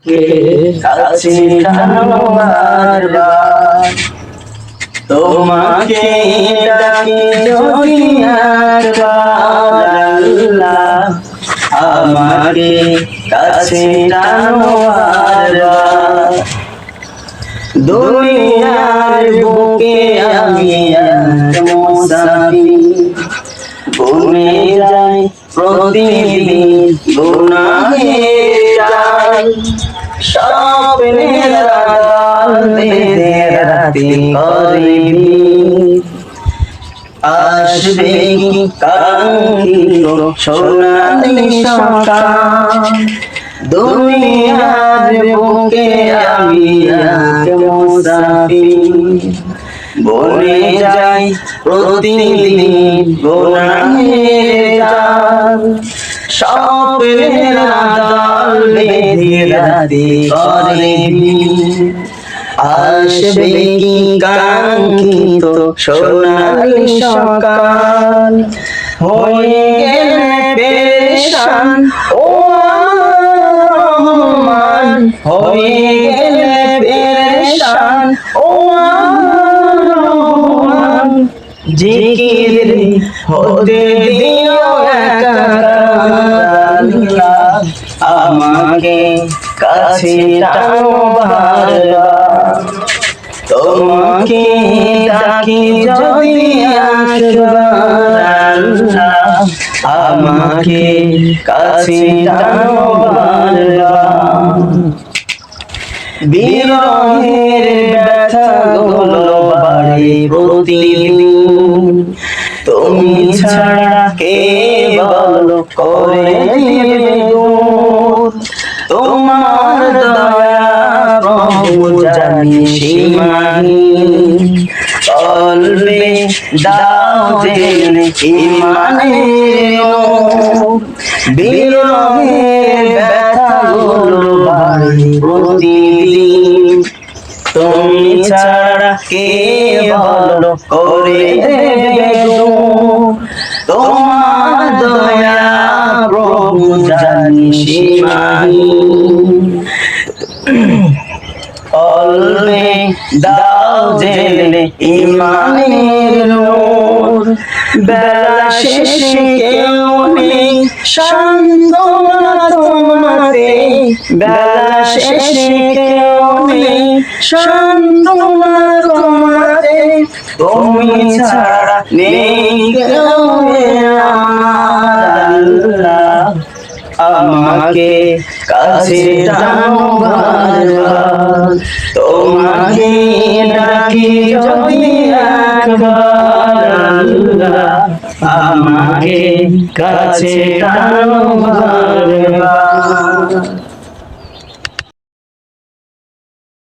কে কাছে টানো বারবার, তোমাকে ডাকি যদি একবার আল্লাহ, আমাকে কাছে টানো বারবার। দুনিয়ার বুকে আমি এক মুসাফির, বনে যাই প্রতিদিন গুনাহের জাল। স্বপ্নের আড়াল বেঁধে রাতে করে ভিড়, আসবে কি কাঙ্ক্ষিত সোনালি সকাল। দুনিয়ার বুকে আমি এক মুসাফির, বনে যাই প্রতিদিন গুনাহের জাল। স্বপ্নের আড়াল বেঁধে রাতে করে ভিড়, আসবে কি কাঙ্ক্ষিত সোনালি সকাল। হয়ে গেলে পেরেশান ও রহমান, হয়ে গেলে পেরেশান ও রহমান। জিকির হতে দিও একাকার, আমাকে কাছে টানো বারবার। তোমাকে ডাকি যদি একবার আল্লাহ, আমাকে কাছে টানো বারবার। বিরহের ব্যথাগুলো বাড়ে প্রতিদিন, তুমি ছাড়া কে বলো করে দেবে দূর। তোমার দয়া প্রভু জানি সীমাহীন, কলবে দাও জেলে ঈমানের নূর। বিরহের ব্যথাগুলো বাড়ে প্রতিদিন, তুমি ছাড়া কে বলো করে দেবে দূর। তোমার দয়া প্রভু জানি সীমাহীন, কলবে দাও জেলে ঈমানের নূর। বেলা শেষে কেউ নেই সান্ত্বনা তোমাতে, বেলা শেষে কেউ নেই সান্ত্বনা তোমাতে। তুমি ছাড়া নেই কেউ আমার আল্লাহ, আমাকে কাছে টানো বারবার। তোমাকে ডাকি যদি একবার আল্লাহ, আমাকে কাছে টানো বারবার।